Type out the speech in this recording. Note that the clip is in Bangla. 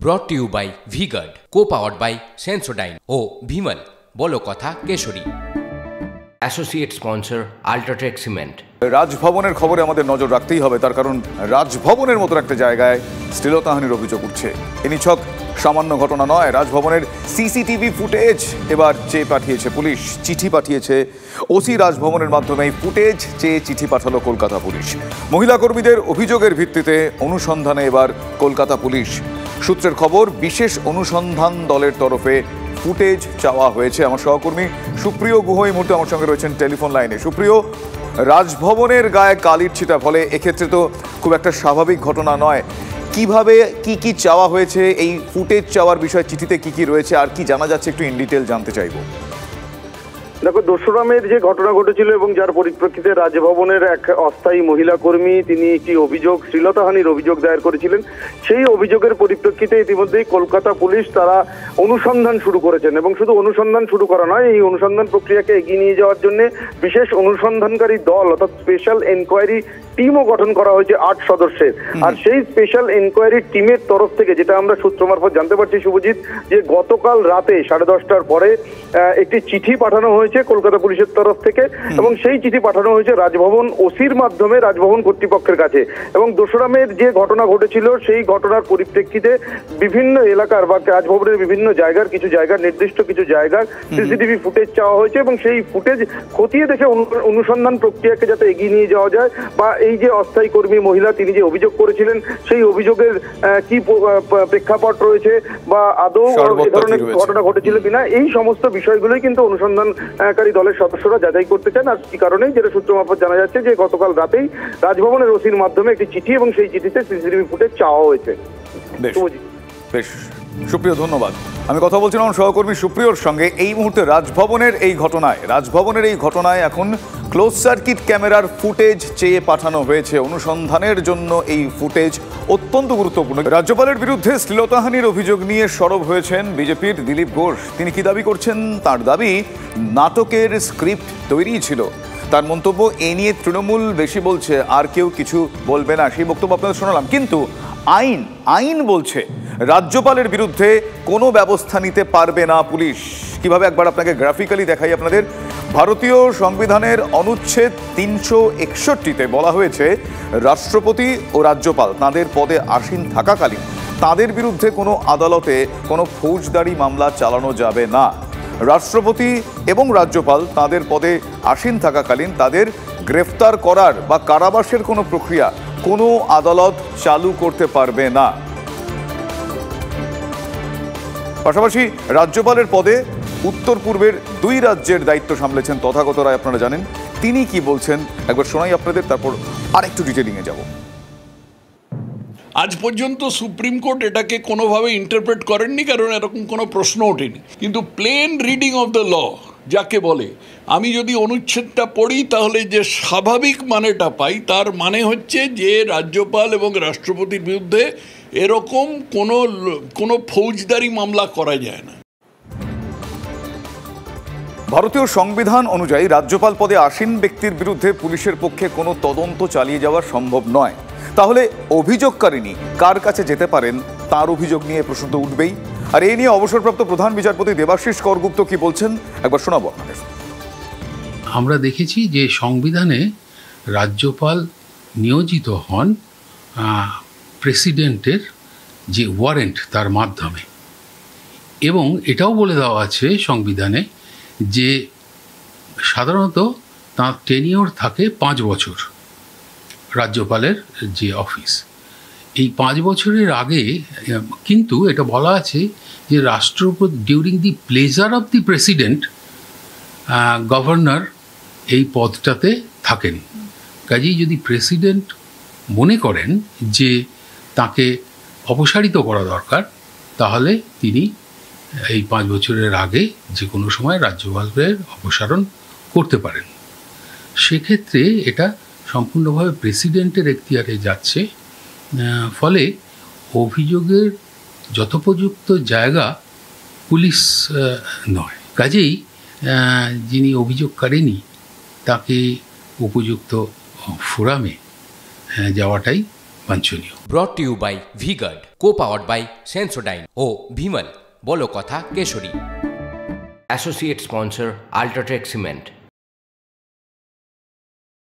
ব্রট to you by V-Guard, co-powered by Sensodyne ও ভিমল বলো কথা কেশরী। Associate sponsor UltraTech cement. রাজভবনের খবরে আমাদের নজর রাখতেই হবে, তার কারণ রাজভবনের মতো একটা জায়গায় শ্লীলতাহানির অভিযোগ উঠছে। এ নিছক সামান্য ঘটনা নয়, রাজভবনের সিসিটিভি ফুটেজ এবার চেয়ে পাঠিয়েছে পুলিশ। চিঠি পাঠিয়েছে ওসি রাজভবনের মাধ্যমে। ফুটেজ চেয়ে চিঠি পাঠালো কলকাতা পুলিশ। মহিলা কর্মীদের অভিযোগের ভিত্তিতে অনুসন্ধানে এবার কলকাতা পুলিশ। সূত্রের খবর, বিশেষ অনুসন্ধান দলের তরফে ফুটেজ চাওয়া হয়েছে। আমার সহকর্মী সুপ্রিয় গুহ এই মুহূর্তে আমার সঙ্গে রয়েছেন টেলিফোন লাইনে। সুপ্রিয়, রাজভবনের গায়ে কালির ছিটা, ফলে এক্ষেত্রে তো খুব একটা স্বাভাবিক ঘটনা নয়। কিভাবে কি চাওয়া হয়েছে, এই ফুটেজ চাওয়ার বিষয়ে চিঠিতে কি রয়েছে আর কি জানা যাচ্ছে, একটু ইন ডিটেল জানতে চাইবো। দেখো, 2রা মের যে ঘটনা ঘটেছিল এবং যার পরিপ্রেক্ষিতে রাজভবনের এক অস্থায়ী মহিলা কর্মী তিনি একটি অভিযোগ, শ্লীলতাহানির অভিযোগ দায়ের করেছিলেন, সেই অভিযোগের পরিপ্রেক্ষিতে ইতিমধ্যেই কলকাতা পুলিশ তারা অনুসন্ধান শুরু করেছেন। এবং শুধু অনুসন্ধান শুরু করা নয়, এই অনুসন্ধান প্রক্রিয়াকে এগিয়ে নিয়ে যাওয়ার জন্য বিশেষ অনুসন্ধানকারী দল অর্থাৎ স্পেশাল এনকোয়ারি টিমও গঠন করা হয়েছে 8 সদস্যের। আর সেই স্পেশাল এনকোয়ারি টিমের তরফ থেকে যেটা আমরা সূত্র মারফত জানতে পারছি শুভজিৎ, যে গতকাল রাতে 10:30টার পরে একটি চিঠি পাঠানো হয়েছে কলকাতা পুলিশের তরফ থেকে, এবং সেই চিঠি পাঠানো হয়েছে রাজভবন ওসির মাধ্যমে রাজভবন কর্তৃপক্ষের কাছে। এবং 2রা মের যে ঘটনা ঘটেছিল সেই ঘটনার পরিপ্রেক্ষিতে বিভিন্ন এলাকার বা রাজভবনের বিভিন্ন জায়গার নির্দিষ্ট কিছু জায়গার সিসিটিভি ফুটেজ চাওয়া হয়েছে, এবং সেই ফুটেজ খতিয়ে দেখে অনুসন্ধান প্রক্রিয়াকে যাতে এগিয়ে নিয়ে যাওয়া যায়, বা এই যে অস্থায়ী কর্মী মহিলা তিনি যে অভিযোগ করেছিলেন সেই অভিযোগের কি প্রেক্ষাপট রয়েছে বা আদৌ এ ধরনের ঘটনা ঘটেছিল কিনা, এই সমস্ত বিষয়গুলোই কিন্তু অনুসন্ধানকারী দলের সদস্যরা যাচাই করতে চান। আর কি কারণে, যেটা সূত্র মারফত জানা যাচ্ছে যে গতকাল রাতেই রাজভবনের ওসির মাধ্যমে একটি চিঠি এবং সেই চিঠিতে সিসিটিভি ফুটেজ চাওয়া হয়েছে। বেশ সুপ্রিয়, ধন্যবাদ। আমি কথা বলছিলাম সহকর্মী সুপ্রিয়র সঙ্গে। এই মুহূর্তে রাজভবনের এই ঘটনায় এখন ক্লোজ সার্কিট ক্যামেরার ফুটেজ চেয়ে পাঠানো হয়েছে অনুসন্ধানের জন্য। এই ফুটেজ অত্যন্ত গুরুত্বপূর্ণ। রাজ্যপালের বিরুদ্ধে শ্লীলতাহানির অভিযোগ নিয়ে সরব হয়েছেন বিজেপির দিলীপ ঘোষ। তিনি কি দাবি করছেন? তার দাবি, নাটকের স্ক্রিপ্ট তৈরি ছিল। তার মন্তব্য, এ নিয়ে তৃণমূল বেশি বলছে, আর কেউ কিছু বলবে না। সেই বক্তব্য আপনাদের শোনালাম। কিন্তু আইন বলছে রাজ্যপালের বিরুদ্ধে কোনো ব্যবস্থা নিতে পারবে না পুলিশ। কিভাবে, একবার আপনাকে গ্রাফিক্যালি দেখাই আপনাদের। ভারতীয় সংবিধানের অনুচ্ছেদ 361-তে বলা হয়েছে, রাষ্ট্রপতি ও রাজ্যপাল তাঁদের পদে আসীন থাকাকালীন তাঁদের বিরুদ্ধে কোনো আদালতে কোনো ফৌজদারি মামলা চালানো যাবে না। রাষ্ট্রপতি এবং রাজ্যপাল তাঁদের পদে আসীন থাকাকালীন তাদের গ্রেফতার করার বা কারাবাসের কোনো প্রক্রিয়া কোনো আদালত চালু করতে পারবে না। পাশাপাশি রাজ্যপালের পদে উত্তর পূর্বের 2 রাজ্যের দায়িত্ব সামলেছেন তথাগত রায়, আপনারা জানেন। তিনি কি বলছেন একবার শোনাই আপনাদের, তারপর আরেকটু ডিটেলিংয়ে যাব। আজ পর্যন্ত সুপ্রিম কোর্ট এটাকে কোনোভাবে ইন্টারপ্রেট করেননি, কারণ এরকম কোনো প্রশ্ন ওঠেনি। কিন্তু plain reading of the law যাকে বলে, আমি যদি অনুচ্ছেদটা পড়ি তাহলে যে স্বাভাবিক মানেটা পাই, তার মানে হচ্ছে যে রাজ্যপাল এবং রাষ্ট্রপতির বিরুদ্ধে এরকম কোনো ফৌজদারি মামলা করা যায় না। ভারতীয় সংবিধান অনুযায়ী রাজ্যপাল পদে আসীন ব্যক্তির বিরুদ্ধে পুলিশের পক্ষে কোনো তদন্ত চালিয়ে যাওয়া সম্ভব নয়। তাহলে অভিযোগকারিনী কার কাছে যেতে পারেন, তার অভিযোগ নিয়ে প্রশ্ন তো উঠবেই। আর এই নিয়ে অবসরপ্রাপ্ত প্রধান বিচারপতি দেবাশিস করগুপ্ত কি বলছেন একবার শোনাবো আপনাদের। আমরা দেখেছি যে সংবিধানে রাজ্যপাল নিয়োজিত হন প্রেসিডেন্টের যে ওয়ারেন্ট তার মাধ্যমে, এবং এটাও বলে দেওয়া আছে সংবিধানে যে সাধারণত তাঁর টেনিওর থাকে 5 বছর। রাজ্যপালের যে অফিস, এই 5 বছরের আগে কিন্তু এটা বলা আছে যে রাষ্ট্রপতি during the pleasure of the president governor এই পদটাতে থাকেন। কাজেই যদি প্রেসিডেন্ট মনে করেন যে তাকে অপসারিত করা দরকার, তাহলে তিনি এই 5 বছরের আগে যে কোনো সময় রাজ্যপালের অপসারণ করতে পারেন। সেক্ষেত্রে এটা সম্পূর্ণভাবে প্রেসিডেন্টের এখতিয়ারে যাচ্ছে। ফলে অভিযোগের যথোপযুক্ত জায়গা পুলিশ নয়। কাজেই যিনি অভিযোগকারিনী তাকে উপযুক্ত ফোরামে যাওয়াটাই বাঞ্ছনীয়। Brought to you by V-Guard, co powered by Sensodyne ও ভিমল, বলো কথা কেশরী। Associate sponsor UltraTech cement.